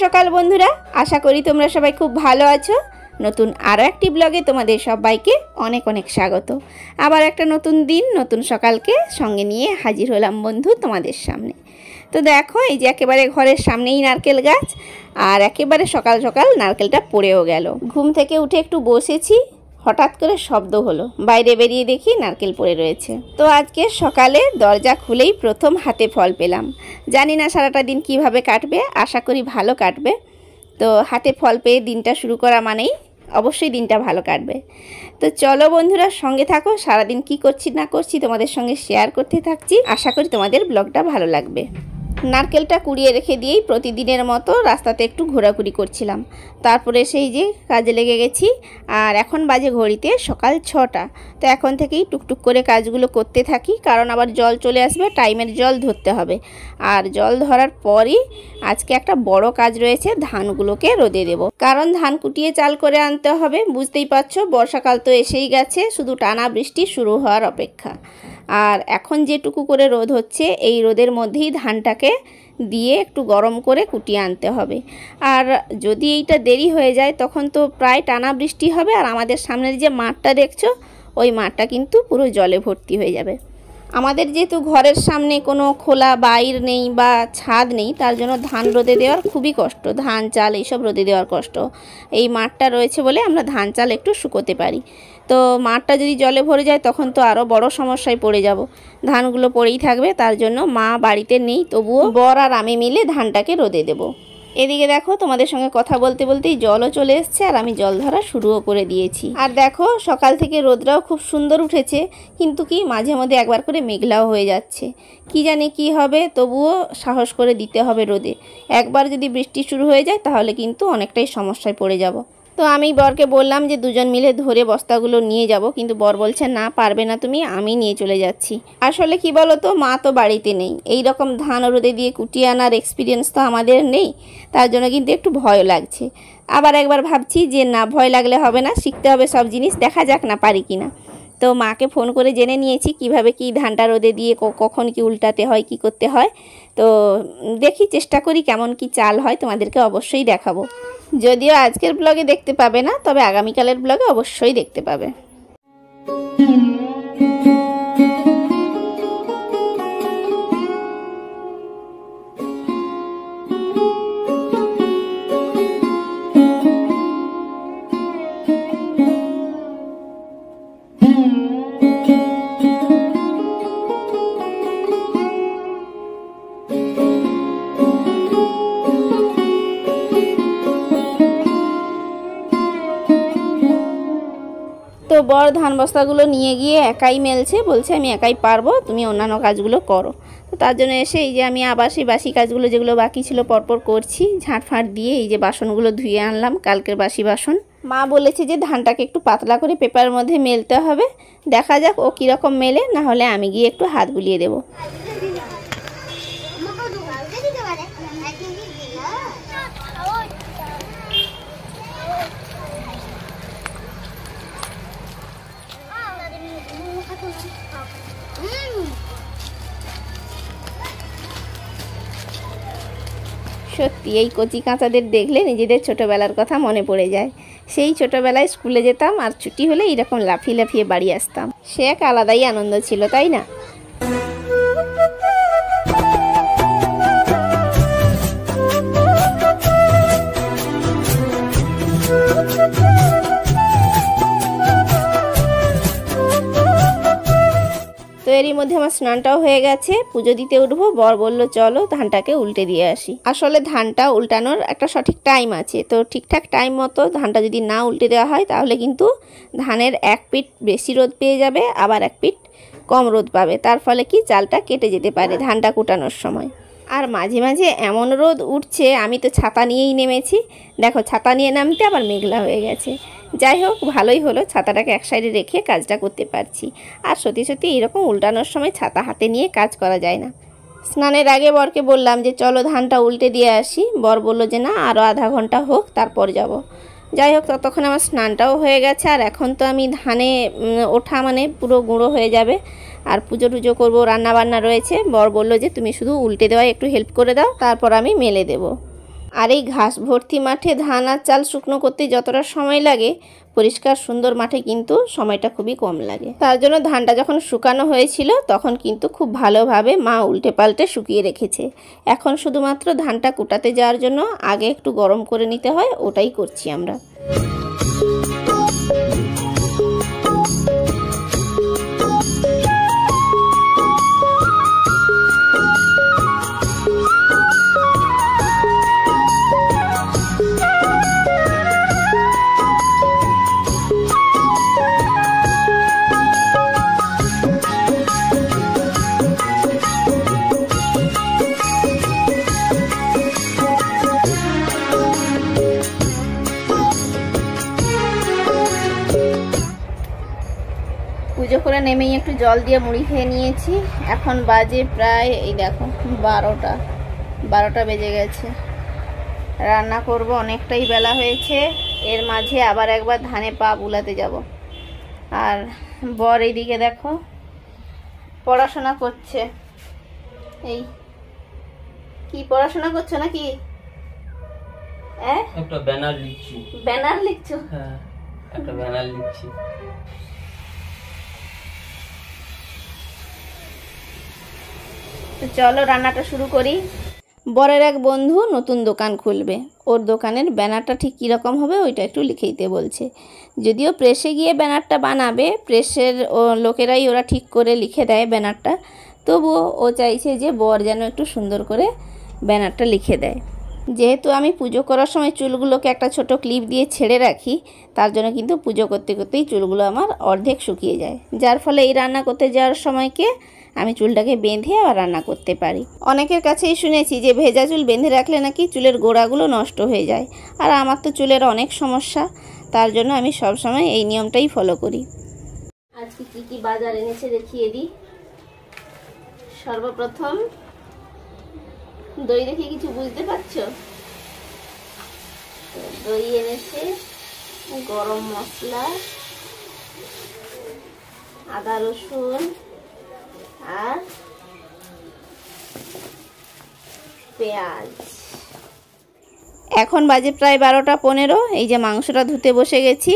সকাল বন্ধুরা, আশা করি তোমরা সবাই খুব ভালো আছো। নতুন আরও একটি ব্লগে তোমাদের সবাইকে অনেক অনেক স্বাগত। আবার একটা নতুন দিন, নতুন সকালকে সঙ্গে নিয়ে হাজির হলাম বন্ধু তোমাদের সামনে। তো দেখো, এই যে একেবারে ঘরের সামনেই নারকেল গাছ, আর একেবারে সকাল সকাল নারকেলটা পড়েও গেল। ঘুম থেকে উঠে একটু বসেছি, হঠাৎ করে শব্দ হলো, বাইরে বেরিয়ে দেখি নারকেল পড়ে রয়েছে। তো আজকে সকালে দরজা খুলেই প্রথম হাতে ফল পেলাম। জানি না সারাটা দিন কিভাবে কাটবে, আশা করি ভালো কাটবে। তো হাতে ফল পেয়ে দিনটা শুরু করা মানেই অবশ্যই দিনটা ভালো কাটবে। তো চলো বন্ধুরা, সঙ্গে থাকো, সারাদিন কি করছি না করছি তোমাদের সঙ্গে শেয়ার করতে থাকছি। আশা করি তোমাদের ব্লগটা ভালো লাগবে। নারকেলটা কুড়িয়ে রেখে দিয়েই প্রতিদিনের মতো রাস্তাতে একটু ঘোরাঘুরি করছিলাম। তারপরে সেই যে কাজে লেগে গেছি, আর এখন বাজে ঘড়িতে সকাল 6টা। তো এখন থেকেই টুকটুক করে কাজগুলো করতে থাকি, কারণ আবার জল চলে আসবে, টাইমের জল ধরতে হবে। আর জল ধরার পরই আজকে একটা বড় কাজ রয়েছে, ধানগুলোকে রোদে দেব। কারণ ধান কুটিয়ে চাল করে আনতে হবে। বুঝতেই পারছো, বর্ষাকাল তো এসেই গেছে, শুধু টানা বৃষ্টি শুরু হওয়ার অপেক্ষা। আর এখন যেটুকু করে রোদ হচ্ছে, এই রোদের মধ্যেই ধানটাকে দিয়ে একটু গরম করে কুটিয়ে আনতে হবে। আর যদি এইটা দেরি হয়ে যায়, তখন তো প্রায় টানা বৃষ্টি হবে, আর আমাদের সামনের যে মাঠটা দেখছো, ওই মাঠটা কিন্তু পুরো জলে ভর্তি হয়ে যাবে। আমাদের যেহেতু ঘরের সামনে কোনো খোলা বাইর নেই বা ছাদ নেই, তার জন্য ধান রোদে দেওয়ার খুবই কষ্ট। ধান চাল এইসব রোদে দেওয়ার কষ্ট। এই মাঠটা রয়েছে বলে আমরা ধান চাল একটু শুকোতে পারি। তো মাঠটা যদি জলে ভরে যায়, তখন তো আরও বড় সমস্যায় পড়ে যাব, ধানগুলো পড়েই থাকবে। তার জন্য মা বাড়িতে নেই, তবুও বর আর আমি মিলে ধানটাকে রোদে দেব। এদিকে দেখো, তোমাদের সঙ্গে কথা বলতে বলতেই জলও চলে এসছে, আর আমি জল ধরা শুরুও করে দিয়েছি। আর দেখো, সকাল থেকে রোদটাও খুব সুন্দর উঠেছে, কিন্তু কি মাঝে মধ্যে একবার করে মেঘলাও হয়ে যাচ্ছে। কি জানি কি হবে, তবুও সাহস করে দিতে হবে রোদে। একবার যদি বৃষ্টি শুরু হয়ে যায়, তাহলে কিন্তু অনেকটাই সমস্যায় পড়ে যাব। তো আমি বরকে বললাম যে দুজন মিলে ধরে বস্তাগুলো নিয়ে যাব, কিন্তু বর বলছে না, পারবে না তুমি, আমি নিয়ে চলে যাচ্ছি। আসলে কি বলো তো, মা তো বাড়িতে নেই, এই রকম ধান রোদে দিয়ে কুটিয়ে আনার এক্সপিরিয়েন্স তো আমাদের নেই। তার জন্য কিন্তু একটু ভয় লাগছে। আবার একবার ভাবছি যে না, ভয় লাগলে হবে না, শিখতে হবে সব জিনিস, দেখা যাক না পারি কিনা। তো মাকে ফোন করে জেনে নিয়েছি কিভাবে কি ধানটা রোদে দিয়ে কখন কি উল্টাতে হয়, কি করতে হয়। তো দেখি, চেষ্টা করি কেমন কি চাল হয়, তোমাদেরকে অবশ্যই দেখাবো। যদিও আজকের ব্লগে দেখতে পাবে না, তবে আগামীকালের ব্লগে অবশ্যই দেখতে পাবে। তো বর ধান বস্তাগুলো নিয়ে গিয়ে একাই মেলছে, বলছে আমি একাই পারবো, তুমি অন্যান্য কাজগুলো করো। তো তার জন্য এসে এই যে আমি আবার সেই বাসি কাজগুলো যেগুলো বাকি ছিল পরপর করছি। ঝাঁট ফাঁট দিয়ে এই যে বাসনগুলো ধুয়ে আনলাম, কালকের বাসি বাসন। মা বলেছে যে ধানটাকে একটু পাতলা করে পেপারের মধ্যে মেলতে হবে। দেখা যাক ও কীরকম মেলে, না হলে আমি গিয়ে একটু হাত বুলিয়ে দেবো। সত্যি এই কচি কাঁচাদের দেখলে নিজেদের ছোটোবেলার কথা মনে পড়ে যায়। সেই ছোটোবেলায় স্কুলে যেতাম, আর ছুটি হলে এইরকম লাফিয়ে লাফিয়ে বাড়ি আসতাম। সে এক আলাদাই আনন্দ ছিল, তাই না? তো এরই মধ্যে আমার স্নানটাও হয়ে গেছে, পুজো দিতে উঠবো। বর বলল চলো ধানটাকে উল্টে দিয়ে আসি। আসলে ধানটা উল্টানোর একটা সঠিক টাইম আছে, তো ঠিকঠাক টাইম মতো ধানটা যদি না উল্টে দেওয়া হয়, তাহলে কিন্তু ধানের এক পিঠ বেশি রোদ পেয়ে যাবে, আবার এক পিঠ কম রোদ পাবে। তার ফলে কি চালটা কেটে যেতে পারে ধানটা কুটানোর সময়। আর মাঝে মাঝে এমন রোদ উঠছে, আমি তো ছাতা নিয়েই নেমেছি। দেখো, ছাতা নিয়ে নামতে আবার মেঘলা হয়ে গেছে। যাই হোক, ভালোই হলো, ছাতাটাকে এক সাইডে রেখে কাজটা করতে পারছি। আর সত্যি সত্যি এরকম উল্টানোর সময় ছাতা হাতে নিয়ে কাজ করা যায় না। স্নানের আগে বরকে বললাম যে চলো ধানটা উল্টে দিয়ে আসি। বর বলল যে না, আরও আধা ঘন্টা হোক, তারপর যাব। যাই হোক, ততক্ষণ আমার স্নানটাও হয়ে গেছে। আর এখন তো আমি ধানে ওঠা মানে পুরো গুঁড়ো হয়ে যাবে, আর পুজো টুজো করবো, রান্না বান্না রয়েছে। বর বলল যে তুমি শুধু উল্টে দেওয়ায় একটু হেল্প করে দাও, তারপর আমি মেলে দেব। আর এই ঘাস ভর্তি মাঠে ধান আর চাল শুকনো করতে যতটা সময় লাগে, পরিষ্কার সুন্দর মাঠে কিন্তু সময়টা খুবই কম লাগে। তার জন্য ধানটা যখন শুকানো হয়েছিল তখন কিন্তু খুব ভালোভাবে মা উল্টে পাল্টে শুকিয়ে রেখেছে। এখন শুধুমাত্র ধানটা কুটাতে যাওয়ার জন্য আগে একটু গরম করে নিতে হয়, ওটাই করছি আমরা। পুজো করে নেমেই একটু জল দিয়ে মুড়ি খেয়ে নিয়েছি। এখন বাজে প্রায় এই দেখো 12টা বেজে গেছে। রান্না করব, অনেকটাই বেলা হয়েছে। এর মাঝে আবার একবার ধানে পা বুলাতে যাব। আর বর এইদিকে দেখো পড়াশোনা করছে। এই কি পড়াশোনা করছো নাকি? একটা ব্যানার লিখছি। ব্যানার লিখছো? হ্যাঁ, একটা ব্যানার লিখছি। তো চলো রান্নাটা শুরু করি। বরের এক বন্ধু নতুন দোকান খুলবে, ওর দোকানের ব্যানারটা ঠিক কীরকম হবে ওইটা একটু লিখে দিতে বলছে। যদিও প্রেসে গিয়ে ব্যানারটা বানাবে, প্রেসের লোকেরাই ওরা ঠিক করে লিখে দেয় ব্যানারটা, তবুও ও চাইছে যে বর যেন একটু সুন্দর করে ব্যানারটা লিখে দেয়। যেহেতু আমি পুজো করার সময় চুলগুলোকে একটা ছোট ক্লিপ দিয়ে ছেড়ে রাখি, তার জন্য কিন্তু পুজো করতে করতেই চুলগুলো আমার অর্ধেক শুকিয়ে যায়, যার ফলে এই রান্না করতে যাওয়ার সময়কে আমি চুলটাকে বেঁধে আবার রান্না করতে পারি। অনেকের কাছেই শুনেছি যে ভেজা চুল বেঁধে রাখলে নাকি চুলের গোড়াগুলো নষ্ট হয়ে যায়, আর আমার তো চুলের অনেক সমস্যা, তার জন্য আমি সবসময় এই নিয়মটাই ফলো করি। আজকে কি কি বাজার এনেছে দেখিয়ে দিই। সর্বপ্রথম দই দেখে কিছু বুঝতে পারছো? দই এনেছে, গরম মশলা, আদা রসুন আর পেঁয়াজ। এখন বাজে প্রায় 12টা 15। এই যে মাংসটা ধুতে বসে গেছি।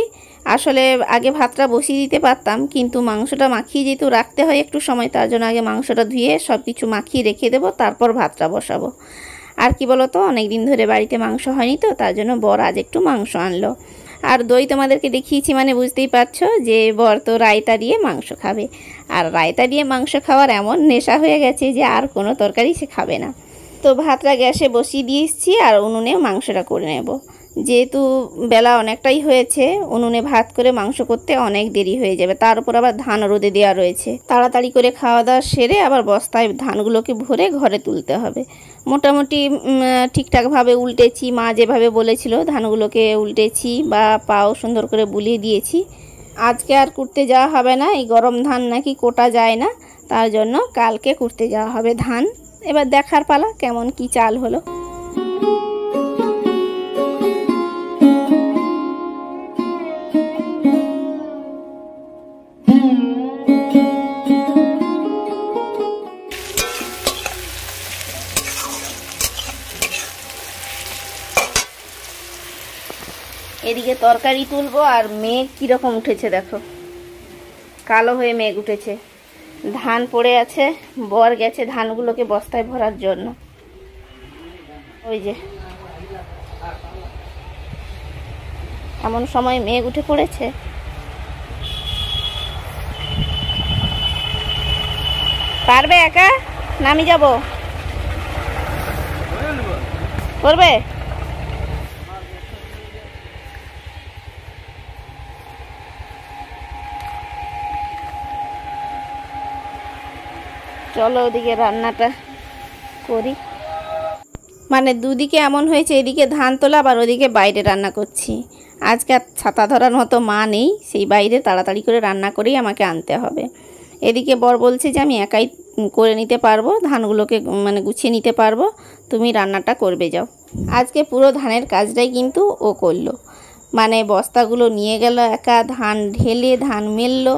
আসলে আগে ভাতটা বসিয়ে দিতে পারতাম, কিন্তু মাংসটা মাখিয়ে যেহেতু রাখতে হয় একটু সময়, তার জন্য আগে মাংসটা ধুয়ে সব কিছু মাখিয়ে রেখে দেবো, তারপর ভাতটা বসাবো। আর কি বলো তো, অনেক দিন ধরে বাড়িতে মাংস হয়নি তো, তার জন্য বর আজ একটু মাংস আনলো। আর দই তোমাদেরকে দেখিয়েছি মানে বুঝতেই পারছো যে বর তো রায়তা দিয়ে মাংস খাবে। আর রায়তা দিয়ে মাংস খাওয়ার এমন নেশা হয়ে গেছে যে আর কোনো তরকারি সে খাবে না। তো ভাতটা গ্যাসে বসিয়ে দিয়ে এসেছি আর উনুনে মাংসটা করে নেব। যেহেতু বেলা অনেকটাই হয়েছে, উনুনে ভাত করে মাংস করতে অনেক দেরি হয়ে যাবে, তার উপর আবার ধান রোদে দেওয়া রয়েছে। তাড়াতাড়ি করে খাওয়া দাওয়া সেরে আবার বস্তায় ধানগুলোকে ভরে ঘরে তুলতে হবে। মোটামুটি ঠিকঠাকভাবে উল্টেছি, মা যেভাবে বলেছিল ধানগুলোকে উল্টেছি বা পাও সুন্দর করে বুলিয়ে দিয়েছি। আজকে আর কুটতে যাওয়া হবে না, এই গরম ধান নাকি কোটা যায় না, তার জন্য কালকে কুটতে যাওয়া হবে ধান। এবার দেখার পালা কেমন কি চাল হলো। এদিকে তরকারি তুলবো, আর মেঘ কিরকম উঠেছে দেখো, কালো হয়ে মেঘ উঠেছে। ধান পড়ে আছে, বর গেছে ধানগুলোকে বস্তায় ভরার জন্য। ওই যে এমন সময় মেঘ উঠে পড়েছে। পারবে একা? নামি যাব, করবে? চলো ওদিকে রান্নাটা করি। মানে দুদিকে এমন হয়েছে, এদিকে ধান তোলা আবার ওদিকে বাইরে রান্না করছি। আজকে ছাতা ধরার মতো মা নেই, সেই বাইরে তাড়াতাড়ি করে রান্না করেই আমাকে আনতে হবে। এদিকে বর বলছে যে আমি একাই করে নিতে পারবো, ধানগুলোকে মানে গুছিয়ে নিতে পারবো, তুমি রান্নাটা করবে যাও। আজকে পুরো ধানের কাজটাই কিন্তু ও করলো, মানে বস্তাগুলো নিয়ে গেল একা, ধান ঢেলে ধান মেললো,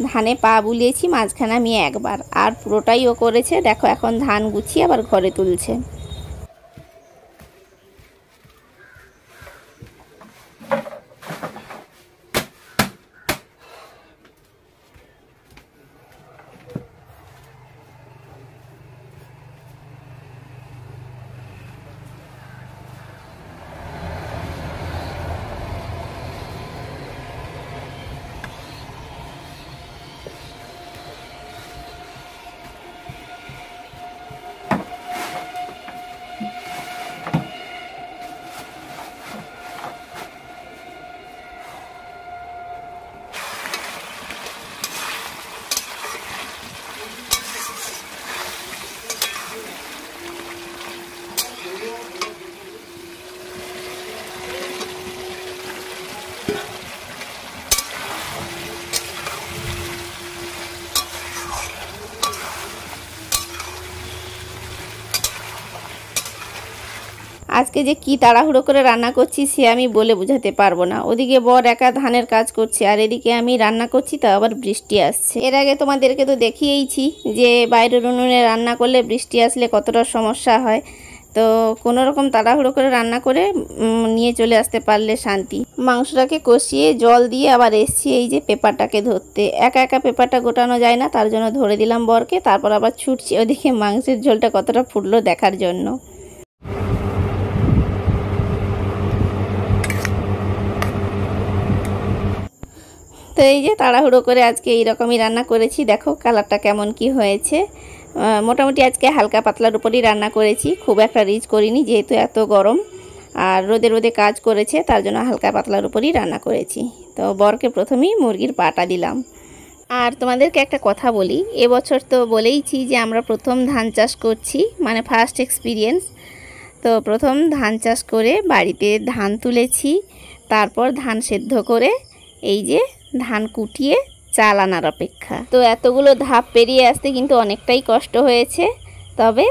ধানে পা বুলিয়েছি মাঝখানে আমি একবার, আর পুরোটাই ও করেছে। দেখো এখন ধান গুছিয়ে আবার ঘরে তুলছে। আজকে যে কি তাড়াহুড়ো করে রান্না করছি সে আমি বলে বোঝাতে পারবো না। ওদিকে বর একা ধানের কাজ করছে আর এদিকে আমি রান্না করছি, তা আবার বৃষ্টি আসছে। এর আগে তোমাদেরকে তো দেখিয়েইছি যে বাইরের উনুনে রান্না করলে বৃষ্টি আসলে কতটা সমস্যা হয়। তো কোনো রকম তাড়াহুড়ো করে রান্না করে নিয়ে চলে আসতে পারলে শান্তি। মাংসটাকে কষিয়ে জল দিয়ে আবার এসছি এই যে পেপারটাকে ধরতে। একা একা পেপারটা গোটানো যায় না, তার জন্য ধরে দিলাম বরকে। তারপর আবার ছুটছি ওদিকে মাংসের ঝোলটা কতটা ফুটলো দেখার জন্য। তো এই যে তাড়াহুড়ো করে আজকে এইরকমই রান্না করেছি। দেখো কালারটা কেমন কি হয়েছে। মোটামুটি আজকে হালকা পাতলার উপরই রান্না করেছি, খুব একটা রিচ করিনি যেহেতু এত গরম আর রোদে রোদে কাজ করেছে, তার জন্য হালকা পাতলার উপরই রান্না করেছি। তো বরকে প্রথমেই মুরগির পাটা দিলাম। আর তোমাদেরকে একটা কথা বলি, এবছর তো বলেইছি যে আমরা প্রথম ধান চাষ করছি, মানে ফার্স্ট এক্সপিরিয়েন্স। তো প্রথম ধান চাষ করে বাড়িতে ধান তুলেছি, তারপর ধান সেদ্ধ করে এই যে ধান কুটিয়ে চাল আনার অপেক্ষা। তো এতগুলো ধাপ পেরিয়ে আসতে কিন্তু অনেকটাই কষ্ট হয়েছে, তবে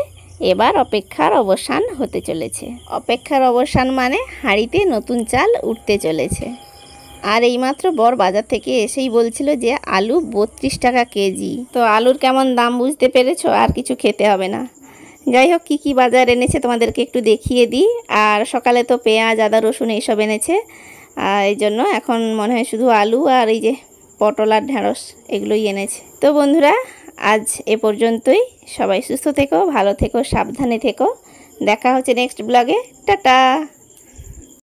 এবার অপেক্ষার অবসান হতে চলেছে। অপেক্ষার অবসান মানে হাঁড়িতে নতুন চাল উঠতে চলেছে। আর এইমাত্র বর বাজার থেকে এসেই বলছিল যে আলু 32 টাকা কেজি। তো আলুর কেমন দাম বুঝতে পেরেছো, আর কিছু খেতে হবে না। যাই হোক, কী কী বাজার এনেছে তোমাদেরকে একটু দেখিয়ে দিই। আর সকালে তো পেঁয়াজ আদা রসুন এইসব এনেছে, এই জন্য এখন মনে হয় শুধু আলু আর এই যে পটল আর ঢেঁড়স এগুলোই এনেছে। তো বন্ধুরা, আজ এ পর্যন্তই। সবাই সুস্থ থেকো, ভালো থেকো, সাবধানে থেকো। দেখা হচ্ছে নেক্সট ব্লগে। টাটা।